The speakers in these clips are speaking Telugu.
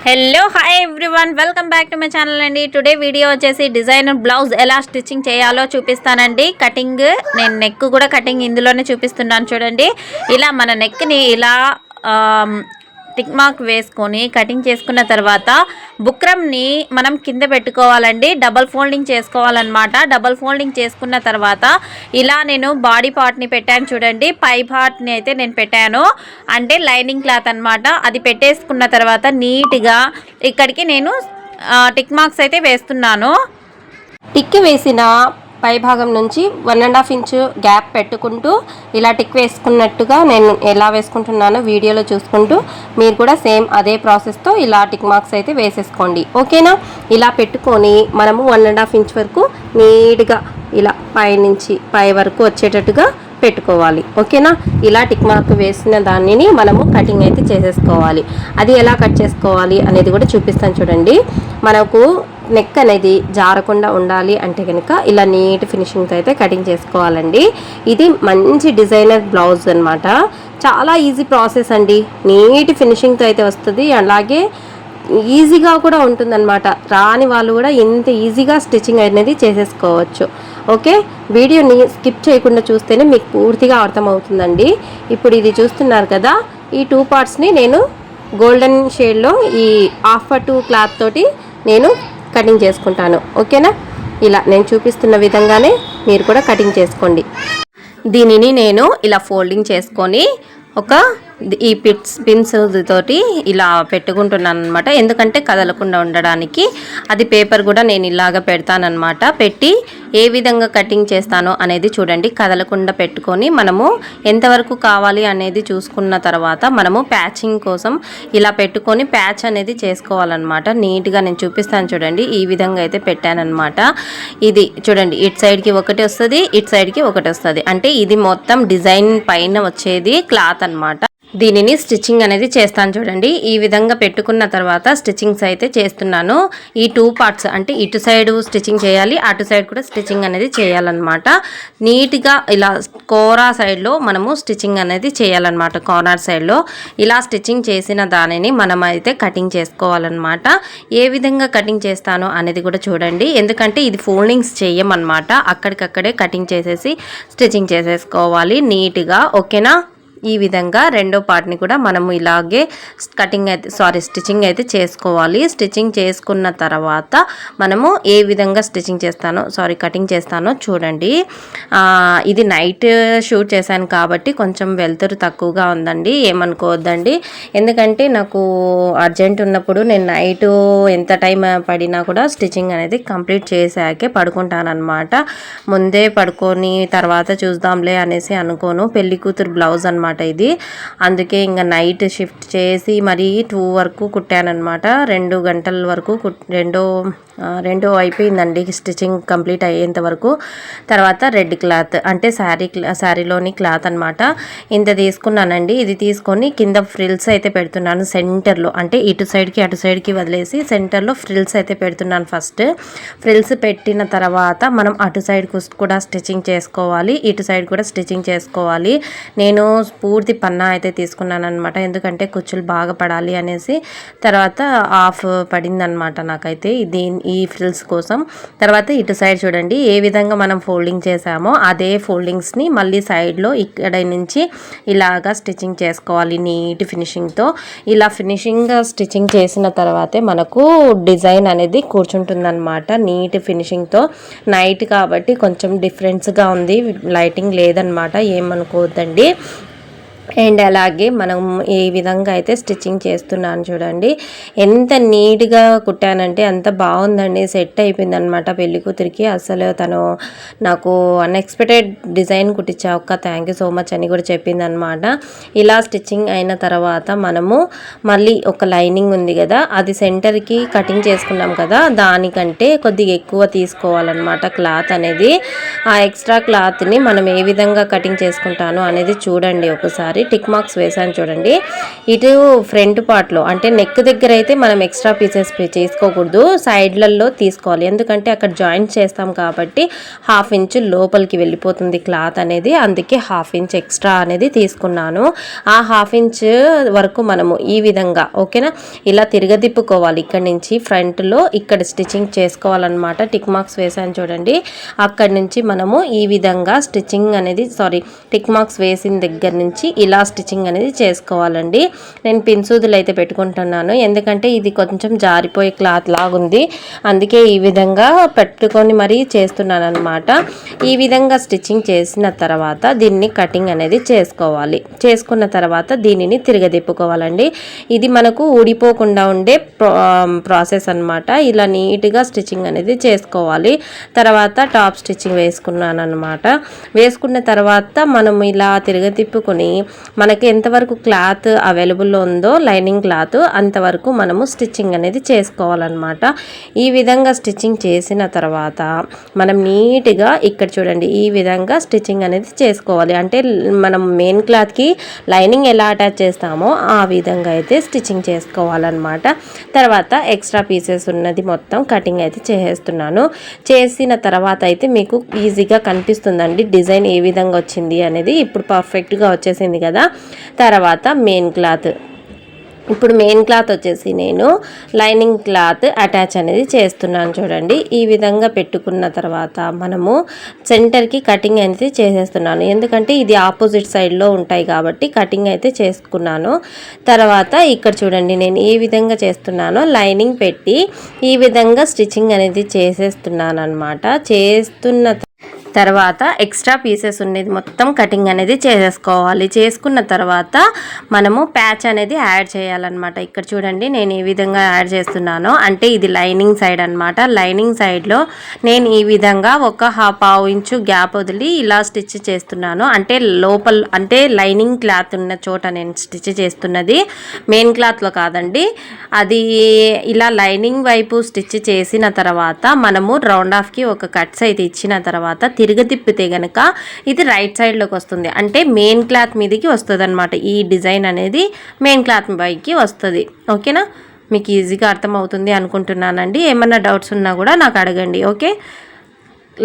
Hello hi everyone, welcome back to my channel అండి. టుడే వీడియో వచ్చేసి డిజైనర్ బ్లౌజ్ ఎలా స్టిచ్చింగ్ చేయాలో చూపిస్తానండి. కటింగ్ నేను నెక్ కూడా కటింగ్ ఇందులోనే చూపిస్తున్నాను చూడండి. ఇలా మన నెక్ని ఇలా టిక్ మార్క్ వేసుకొని కటింగ్ చేసుకున్న తర్వాత బుక్రమ్ని మనం కింద పెట్టుకోవాలండి. డబల్ ఫోల్డింగ్ చేసుకోవాలన్నమాట. డబల్ ఫోల్డింగ్ చేసుకున్న తర్వాత ఇలా నేను బాడీ పార్ట్ని పెట్టాను చూడండి. పై పార్ట్ని అయితే నేను పెట్టాను, అంటే లైనింగ్ క్లాత్ అనమాట. అది పెట్టేసుకున్న తర్వాత నీట్గా ఇక్కడికి నేను టిక్ మార్క్స్ అయితే వేస్తున్నాను. టిక్ వేసిన పై భాగం నుంచి 1.5 ఇంచు గ్యాప్ పెట్టుకుంటూ ఇలా టిక్ వేసుకున్నట్టుగా నేను ఎలా వేసుకుంటున్నానో వీడియోలో చూసుకుంటూ మీరు కూడా సేమ్ అదే ప్రాసెస్తో ఇలా టిక్ మార్క్స్ అయితే వేసేసుకోండి. ఓకేనా? ఇలా పెట్టుకొని మనము 1.5 ఇంచ్ వరకు నీట్గా ఇలా పైనుంచి పై వరకు వచ్చేటట్టుగా పెట్టుకోవాలి. ఓకేనా? ఇలా టిక్ మార్క్ వేసిన దానిని మనము కటింగ్ అయితే చేసేసుకోవాలి. అది ఎలా కట్ చేసుకోవాలి అనేది కూడా చూపిస్తాను చూడండి. మనకు నెక్ అనేది జారకుండా ఉండాలి అంటే కనుక ఇలా నీట్ ఫినిషింగ్తో అయితే కటింగ్ చేసుకోవాలండి. ఇది మంచి డిజైనర్ బ్లౌజ్ అనమాట. చాలా ఈజీ ప్రాసెస్ అండి. నీట్ ఫినిషింగ్తో అయితే వస్తుంది, అలాగే ఈజీగా కూడా ఉంటుందన్నమాట. రాని వాళ్ళు కూడా ఇంత ఈజీగా స్టిచ్చింగ్ అనేది చేసేసుకోవచ్చు. ఓకే, వీడియోని స్కిప్ చేయకుండా చూస్తేనే మీకు పూర్తిగా అర్థమవుతుందండి. ఇప్పుడు ఇది చూస్తున్నారు కదా, ఈ 2 పార్ట్స్ని నేను గోల్డెన్ షేడ్లో ఈ ఆఫ్-2 క్లాత్ తోటి నేను కటింగ్ చేసుకుంటాను. ఓకేనా? ఇలా నేను చూపిస్తున్న విధంగానే మీరు కూడా కటింగ్ చేసుకోండి. దీనిని నేను ఇలా ఫోల్డింగ్ చేసుకొని ఈ పిన్స్ తోటి ఇలా పెట్టుకుంటున్నాను అనమాట. ఎందుకంటే కదలకుండా ఉండడానికి. అది పేపర్ కూడా నేను ఇలాగ పెడతానమాట. పెట్టి ఏ విధంగా కటింగ్ చేస్తానో అనేది చూడండి. కదలకుండా పెట్టుకొని మనము ఎంతవరకు కావాలి అనేది చూసుకున్న తర్వాత మనము ప్యాచింగ్ కోసం ఇలా పెట్టుకొని ప్యాచ్ అనేది చేసుకోవాలన్నమాట. నీట్గా నేను చూపిస్తాను చూడండి. ఈ విధంగా అయితే పెట్టానమాట. ఇది చూడండి, ఇటు సైడ్కి ఒకటి వస్తుంది, ఇటు సైడ్కి ఒకటి వస్తుంది. అంటే ఇది మొత్తం డిజైన్ పైన వచ్చేది క్లాత్ అనమాట. దీనిని స్టిచ్చింగ్ అనేది చేస్తాను చూడండి. ఈ విధంగా పెట్టుకున్న తర్వాత స్టిచ్చింగ్స్ అయితే చేస్తున్నాను. ఈ 2 పార్ట్స్ అంటే ఇటు సైడ్ స్టిచ్చింగ్ చేయాలి, అటు సైడ్ కూడా స్టిచ్చింగ్ అనేది చేయాలన్నమాట. నీట్గా ఇలా కోరా సైడ్లో మనము స్టిచ్చింగ్ అనేది చేయాలన్నమాట. కార్నర్ సైడ్లో ఇలా స్టిచ్చింగ్ చేసిన దానిని మనం అయితే కటింగ్ చేసుకోవాలన్నమాట. ఏ విధంగా కటింగ్ చేస్తానో అనేది కూడా చూడండి. ఎందుకంటే ఇది ఫోల్డింగ్స్ చేయమన్నమాట. అక్కడికక్కడే కటింగ్ చేసేసి స్టిచ్చింగ్ చేసేసుకోవాలి నీట్గా. ఓకేనా? ఈ విధంగా రెండో పార్ట్ని కూడా మనము ఇలాగే స్టిచ్చింగ్ అయితే చేసుకోవాలి. స్టిచ్చింగ్ చేసుకున్న తర్వాత మనము ఏ విధంగా కటింగ్ చేస్తానో చూడండి. ఇది నైట్ షూట్ చేశాను కాబట్టి కొంచెం వెలుతురు తక్కువగా ఉందండి, ఏమనుకోవద్దండి. ఎందుకంటే నాకు అర్జెంట్ ఉన్నప్పుడు నేను నైట్ ఎంత టైం పడినా కూడా స్టిచ్చింగ్ అనేది కంప్లీట్ చేసాకే పడుకుంటానమాట. ముందే పడుకొని తర్వాత చూద్దాంలే అనేసి అనుకోను. పెళ్లి కూతురు బ్లౌజ్ అనమాట ఇది. అందుకే ఇంకా నైట్ షిఫ్ట్ చేసి మరి 2 వరకు కుట్టానమాట. 2 గంటల వరకు రెండు అయిపోయిందండి స్టిచ్చింగ్ కంప్లీట్ అయ్యేంత వరకు. తర్వాత రెడ్ క్లాత్ అంటే శారీలోని క్లాత్ అనమాట. ఇంత తీసుకున్నానండి. ఇది తీసుకొని కింద ఫ్రిల్స్ అయితే పెడుతున్నాను సెంటర్లో. అంటే ఇటు సైడ్కి అటు సైడ్కి వదిలేసి సెంటర్లో ఫ్రిల్స్ అయితే పెడుతున్నాను. ఫస్ట్ ఫ్రిల్స్ పెట్టిన తర్వాత మనం అటు సైడ్ కూడా స్టిచ్చింగ్ చేసుకోవాలి, ఇటు సైడ్ కూడా స్టిచ్చింగ్ చేసుకోవాలి. నేను పూర్తి పన్నా అయితే తీసుకున్నాను అనమాట. ఎందుకంటే కుచ్చులు బాగా పడాలి అనేసి. తర్వాత హాఫ్ పడిందనమాట నాకైతే ఈ ఫ్రిల్స్ కోసం. తర్వాత ఇటు సైడ్ చూడండి ఏ విధంగా మనం ఫోల్డింగ్ చేసామో అదే ఫోల్డింగ్స్ని మళ్ళీ సైడ్లో ఇక్కడ నుంచి ఇలాగా స్టిచ్చింగ్ చేసుకోవాలి నీట్ ఫినిషింగ్తో. ఇలా ఫినిషింగ్గా స్టిచ్చింగ్ చేసిన తర్వాతే మనకు డిజైన్ అనేది కూర్చుంటుందన్నమాట నీట్ ఫినిషింగ్తో. నైట్ కాబట్టి కొంచెం డిఫరెన్స్గా ఉంది, లైటింగ్ లేదనమాట, ఏమనుకోవద్దండి. అండ్ అలాగే మనం ఈ విధంగా అయితే స్టిచ్చింగ్ చేస్తున్నాను చూడండి. ఎంత నీట్గా కుట్టానంటే అంత బాగుందండి, సెట్ అయిపోయింది అనమాట పెళ్లి కూతురికి. అసలు తను నాకు అన్ఎక్స్పెక్టెడ్ డిజైన్ కుట్టించా అక్క, థ్యాంక్ యూ సో మచ్ అని కూడా చెప్పింది అనమాట. ఇలా స్టిచ్చింగ్ అయిన తర్వాత మనము మళ్ళీ ఒక లైనింగ్ ఉంది కదా, అది సెంటర్కి కటింగ్ చేసుకున్నాం కదా, దానికంటే కొద్దిగా ఎక్కువ తీసుకోవాలన్నమాట క్లాత్ అనేది. ఆ ఎక్స్ట్రా క్లాత్ని మనం ఏ విధంగా కటింగ్ చేసుకుంటాను అనేది చూడండి ఒకసారి. టిక్ మార్క్స్ వేసాను చూడండి. ఇటు ఫ్రంట్ పార్ట్లో అంటే నెక్ దగ్గర అయితే మనం ఎక్స్ట్రా పీసెస్ చేసుకోకూడదు, సైడ్లలో తీసుకోవాలి. ఎందుకంటే అక్కడ జాయింట్ చేస్తాం కాబట్టి 1/2 ఇంచ్ లోపలికి వెళ్ళిపోతుంది క్లాత్ అనేది, అందుకే 1/2 ఇంచ్ ఎక్స్ట్రా అనేది తీసుకున్నాను. ఆ 1/2 ఇంచ్ వరకు మనము ఈ విధంగా ఓకేనా ఇలా తిరగదిప్పుకోవాలి. ఇక్కడ నుంచి ఫ్రంట్లో ఇక్కడ స్టిచ్చింగ్ చేసుకోవాలన్నమాట. టిక్ మార్క్స్ వేసాను చూడండి, అక్కడి నుంచి మనము ఈ విధంగా స్టిచ్చింగ్ అనేది టిక్ మార్క్స్ వేసిన దగ్గర నుంచి ఇలా స్టిచ్చింగ్ అనేది చేసుకోవాలండి. నేను పిన్సూదులు అయితే పెట్టుకుంటున్నాను, ఎందుకంటే ఇది కొంచెం జారిపోయే క్లాత్ లాగుంది, అందుకే ఈ విధంగా పెట్టుకొని మరీ చేస్తున్నాను అనమాట. ఈ విధంగా స్టిచ్చింగ్ చేసిన తర్వాత దీన్ని కటింగ్ అనేది చేసుకోవాలి. చేసుకున్న తర్వాత దీనిని తిరగదిప్పుకోవాలండి. ఇది మనకు ఊడిపోకుండా ఉండే ప్రాసెస్ అనమాట. ఇలా నీట్గా స్టిచ్చింగ్ అనేది చేసుకోవాలి. తర్వాత టాప్ స్టిచ్చింగ్ వేసుకున్నాను అనమాట. వేసుకున్న తర్వాత మనం ఇలా తిరగతిప్పుకొని మనకి ఎంతవరకు క్లాత్ అవైలబుల్లో ఉందో లైనింగ్ క్లాత్ అంతవరకు మనము స్టిచ్చింగ్ అనేది చేసుకోవాలన్నమాట. ఈ విధంగా స్టిచ్చింగ్ చేసిన తర్వాత మనం నీట్గా ఇక్కడ చూడండి ఈ విధంగా స్టిచ్చింగ్ అనేది చేసుకోవాలి. అంటే మనం మెయిన్ క్లాత్కి లైనింగ్ ఎలా అటాచ్ చేస్తామో ఆ విధంగా అయితే స్టిచ్చింగ్ చేసుకోవాలన్నమాట. తర్వాత ఎక్స్ట్రా పీసెస్ ఉన్నది మొత్తం కటింగ్ అయితే చేసేస్తున్నాను. చేసిన తర్వాత అయితే మీకు ఈజీగా కనిపిస్తుందండి డిజైన్ ఏ విధంగా వచ్చింది అనేది. ఇప్పుడు పర్ఫెక్ట్గా వచ్చేసింది కదా. తర్వాత మెయిన్ క్లాత్, ఇప్పుడు మెయిన్ క్లాత్ వచ్చేసి నేను లైనింగ్ క్లాత్ అటాచ్ అనేది చేస్తున్నాను చూడండి. ఈ విధంగా పెట్టుకున్న తర్వాత మనము సెంటర్కి కటింగ్ అనేది చేసేస్తున్నాను, ఎందుకంటే ఇది ఆపోజిట్ సైడ్లో ఉంటాయి కాబట్టి కటింగ్ అయితే చేసుకున్నాను. తర్వాత ఇక్కడ చూడండి నేను ఈ విధంగా చేస్తున్నాను, లైనింగ్ పెట్టి ఈ విధంగా స్టిచ్చింగ్ అనేది చేసేస్తున్నాను అనమాట. చేస్తున్న తర్వాత ఎక్స్ట్రా పీసెస్ ఉన్నది మొత్తం కటింగ్ అనేది చేసేసుకోవాలి. చేసుకున్న తర్వాత మనము ప్యాచ్ అనేది యాడ్ చేయాలన్నమాట. ఇక్కడ చూడండి నేను ఈ విధంగా యాడ్ చేస్తున్నాను, అంటే ఇది లైనింగ్ సైడ్ అనమాట. లైనింగ్ సైడ్లో నేను ఈ విధంగా ఒక 1/2 ఇంచు గ్యాప్ వదిలి ఇలా స్టిచ్ చేస్తున్నాను. అంటే లోపల అంటే లైనింగ్ క్లాత్ ఉన్న చోట నేను స్టిచ్ చేస్తున్నది, మెయిన్ క్లాత్లో కాదండి. అది ఇలా లైనింగ్ వైపు స్టిచ్ చేసిన తర్వాత మనము రౌండ్ ఆఫ్కి ఒక కట్స్ అయితే ఇచ్చిన తర్వాత తిరగతిప్పితే గనక ఇది రైట్ సైడ్లోకి వస్తుంది, అంటే మెయిన్ క్లాత్ మీదకి వస్తుంది అనమాట. ఈ డిజైన్ అనేది మెయిన్ క్లాత్ పైకి వస్తుంది. ఓకేనా, మీకు ఈజీగా అర్థమవుతుంది అనుకుంటున్నానండి. ఏమన్నా డౌట్స్ ఉన్నా కూడా నాకు అడగండి. ఓకే,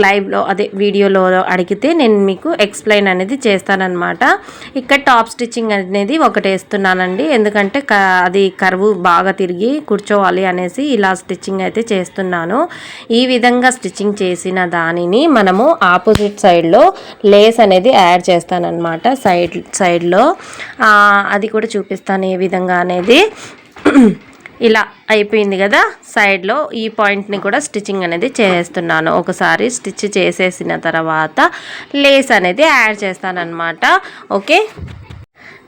లైవ్లో అదే వీడియోలో అడిగితే నేను మీకు ఎక్స్ప్లెయిన్ అనేది చేస్తానన్నమాట. ఇక్కడ టాప్ స్టిచ్చింగ్ అనేది ఒకటి వేస్తున్నానండి, ఎందుకంటే అది కర్వ్ బాగా తిరిగి కూర్చోవాలి అనేసి ఇలా స్టిచ్చింగ్ అయితే చేస్తున్నాను. ఈ విధంగా స్టిచ్చింగ్ చేసిన దానిని మనము ఆపోజిట్ సైడ్లో లేస్ అనేది యాడ్ చేస్తానన్నమాట. సైడ్లో అది కూడా చూపిస్తాను ఏ విధంగా అనేది. ఇలా అయిపోయింది కదా. సైడ్లో ఈ పాయింట్ని కూడా స్టిచ్చింగ్ అనేది చేస్తున్నాను. ఒకసారి స్టిచ్ చేసేసిన తర్వాత లేస్ అనేది యాడ్ చేస్తానన్నమాట. ఓకే,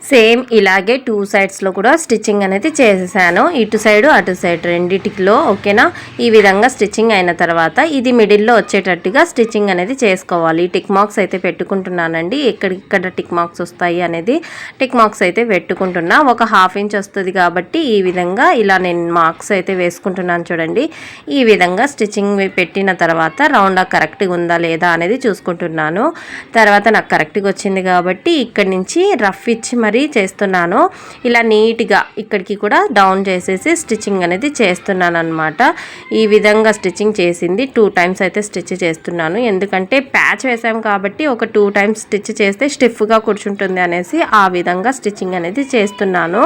సేమ్ ఇలాగే 2 సైడ్స్లో కూడా స్టిచ్చింగ్ అనేది చేసేసాను, ఇటు సైడు అటు సైడ్ రెండిటిలో. ఓకేనా, ఈ విధంగా స్టిచ్చింగ్ అయిన తర్వాత ఇది మిడిల్లో వచ్చేటట్టుగా స్టిచ్చింగ్ అనేది చేసుకోవాలి. టిక్ మార్క్స్ అయితే పెట్టుకుంటున్నానండి, ఎక్కడిక్కడ టిక్ మార్క్స్ వస్తాయి అనేది టిక్ మార్క్స్ అయితే పెట్టుకుంటున్నా. ఒక 1/2 ఇంచ్ వస్తుంది కాబట్టి ఈ విధంగా ఇలా నేను మార్క్స్ అయితే వేసుకుంటున్నాను చూడండి. ఈ విధంగా స్టిచ్చింగ్ పెట్టిన తర్వాత రౌండ్ కరెక్ట్గా ఉందా లేదా అనేది చూసుకుంటున్నాను. తర్వాత నాకు కరెక్ట్గా వచ్చింది కాబట్టి ఇక్కడి నుంచి రఫ్ ఇచ్చి మరి చేస్తున్నాను. ఇలా నీట్గా ఇక్కడికి కూడా డౌన్ చేసేసి స్టిచ్చింగ్ అనేది చేస్తున్నాను అనమాట. ఈ విధంగా స్టిచ్చింగ్ చేసింది 2 టైమ్స్ అయితే స్టిచ్ చేస్తున్నాను, ఎందుకంటే ప్యాచ్ వేసాం కాబట్టి ఒక 2 టైమ్స్ స్టిచ్ చేస్తే స్టిఫ్గా కూర్చుంటుంది అనేసి ఆ విధంగా స్టిచ్చింగ్ అనేది చేస్తున్నాను.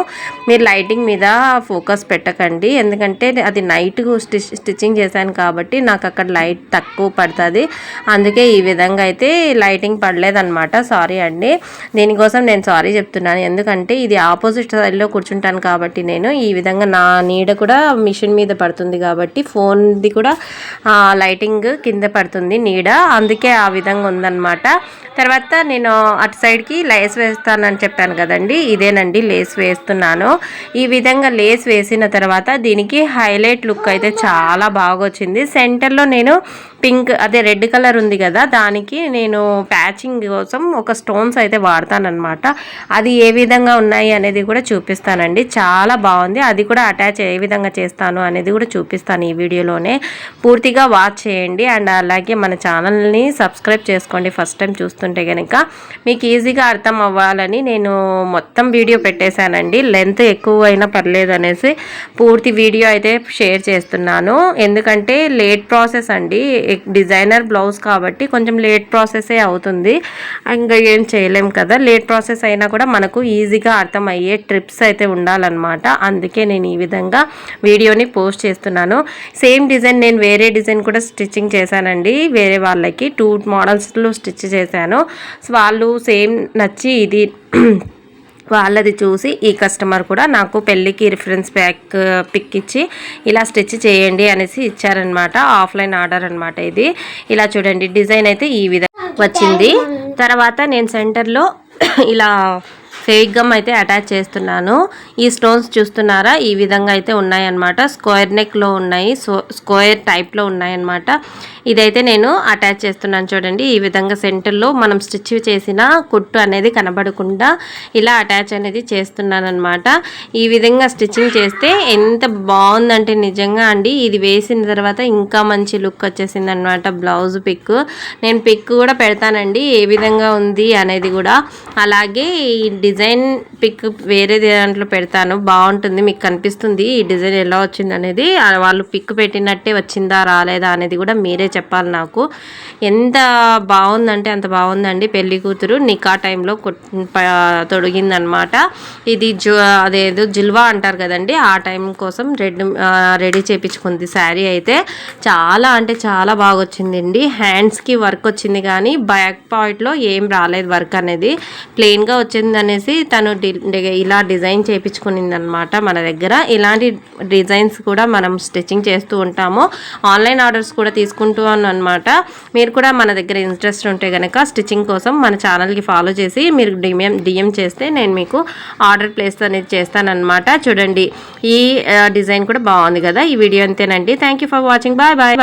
మీరు లైటింగ్ మీద ఫోకస్ పెట్టకండి, ఎందుకంటే అది నైట్ స్టిచ్చింగ్ చేశాను కాబట్టి నాకు అక్కడ లైట్ తక్కువ పడుతుంది, అందుకే ఈ విధంగా అయితే లైటింగ్ పడలేదన్నమాట. సారీ అండి, దీనికోసం నేను సారీ చెప్తున్నాను. ఎందుకంటే ఇది ఆపోజిట్ సైడ్లో కూర్చుంటాను కాబట్టి నేను ఈ విధంగా నా నీడ కూడా మిషన్ మీద పడుతుంది కాబట్టి ఫోన్ది కూడా లైటింగ్ కింద పడుతుంది నీడ, అందుకే ఆ విధంగా ఉందన్నమాట. తర్వాత నేను అటు సైడ్కి లేస్ వేస్తానని చెప్పాను కదండి, ఇదేనండి లేస్ వేస్తున్నాను. ఈ విధంగా లేస్ వేసిన తర్వాత దీనికి హైలైట్ లుక్ అయితే చాలా బాగా వచ్చింది. సెంటర్లో నేను పింక్ అదే రెడ్ కలర్ ఉంది కదా, దానికి నేను ప్యాచింగ్ కోసం ఒక స్టోన్స్ అయితే వాడతానన్నమాట. అది ఏ విధంగా ఉన్నాయి అనేది కూడా చూపిస్తానండి. చాలా బాగుంది. అది కూడా అటాచ్ ఏ విధంగా చేస్తాను అనేది కూడా చూపిస్తాను ఈ వీడియోలోనే. పూర్తిగా వాచ్ చేయండి. అండ్ అలాగే మన ఛానల్ని సబ్స్క్రైబ్ చేసుకోండి ఫస్ట్ టైం చూస్తుంటే కనుక. మీకు ఈజీగా అర్థం అవ్వాలని నేను మొత్తం వీడియో పెట్టేశానండి. లెంత్ ఎక్కువ అయినా పర్లేదు అనేసి పూర్తి వీడియో అయితే షేర్ చేస్తున్నాను. ఎందుకంటే లేట్ ప్రాసెస్ అండి, డిజైనర్ బ్లౌజ్ కాబట్టి కొంచెం లేట్ ప్రాసెసే అవుతుంది. ఇంకా ఏం చేయలేం కదా. లేట్ ప్రాసెస్ అయినా కూడా మనకు ఈజీగా అర్థమయ్యే ట్రిప్స్ అయితే ఉండాలన్నమాట. అందుకే నేను ఈ విధంగా వీడియోని పోస్ట్ చేస్తున్నాను. సేమ్ డిజైన్ నేను వేరే డిజైన్ కూడా స్టిచ్చింగ్ చేశానండి. వేరే వాళ్ళకి 2 మోడల్స్లో స్టిచ్ చేశాను. వాళ్ళు సేమ్ నచ్చి ఇది వాళ్ళది చూసి ఈ కస్టమర్ కూడా నాకు పెళ్ళికి రిఫరెన్స్ పిక్ ఇచ్చి ఇలా స్టిచ్ చేయండి అనేసి ఇచ్చారనమాట. ఆఫ్లైన్ ఆర్డర్ అనమాట ఇది. ఇలా చూడండి, డిజైన్ అయితే ఈ విధంగా వచ్చింది. తర్వాత నేను సెంటర్లో ఇలా ఫేక్ గమ్ అయితే అటాచ్ చేస్తున్నాను. ఈ స్టోన్స్ చూస్తున్నారా, ఈ విధంగా అయితే ఉన్నాయన్నమాట. స్క్వేర్ నెక్లో ఉన్నాయి, స్క్వేర్ టైప్లో ఉన్నాయన్నమాట. ఇదైతే నేను అటాచ్ చేస్తున్నాను చూడండి. ఈ విధంగా సెంటర్లో మనం స్టిచ్ చేసిన కుట్టు అనేది కనబడకుండా ఇలా అటాచ్ అనేది చేస్తున్నాను అనమాట. ఈ విధంగా స్టిచ్చింగ్ చేస్తే ఎంత బాగుందంటే నిజంగా అండి, ఇది వేసిన తర్వాత ఇంకా మంచి లుక్ వచ్చేసింది అనమాట. బ్లౌజ్ పిక్ నేను పిక్ కూడా పెడతానండి ఏ విధంగా ఉంది అనేది కూడా. అలాగే ఈ డిజైన్ పిక్ వేరే దాంట్లో పెడతాను, బాగుంటుంది, మీకు కనిపిస్తుంది ఈ డిజైన్ ఎలా వచ్చింది అనేది. వాళ్ళు పిక్ పెట్టినట్టే వచ్చిందా రాలేదా అనేది కూడా మీరే చెప్పాలి నాకు. ఎంత బాగుందంటే అంత బాగుందండి. పెళ్లి కూతురు నికా టైంలో తొడిగిందనమాట. ఇది అదేదో జిల్వా అంటారు కదండి, ఆ టైం కోసం రెడీ చేయించుకుంది శారీ అయితే. చాలా అంటే చాలా బాగా వచ్చిందండి. హ్యాండ్స్కి వర్క్ వచ్చింది కానీ బ్యాక్ పాయింట్లో ఏం రాలేదు వర్క్ అనేది, ప్లెయిన్గా వచ్చింది అనేసి తను ఇలా డిజైన్ చేయించుకునింది అనమాట. మన దగ్గర ఇలాంటి డిజైన్స్ కూడా మనం స్టిచ్చింగ్ చేస్తూ ఉంటాము. ఆన్లైన్ ఆర్డర్స్ కూడా తీసుకుంటూ అనమాట. మీరు కూడా మన దగ్గర ఇంట్రెస్ట్ ఉంటే కనుక స్టిచ్చింగ్ కోసం మన ఛానల్కి ఫాలో చేసి మీరు డిఎం చేస్తే నేను మీకు ఆర్డర్ ప్లేస్ అనేది చేస్తానన్నమాట. చూడండి, ఈ డిజైన్ కూడా బాగుంది కదా. ఈ వీడియో అంతేనండి. Thank you for watching. Bye bye.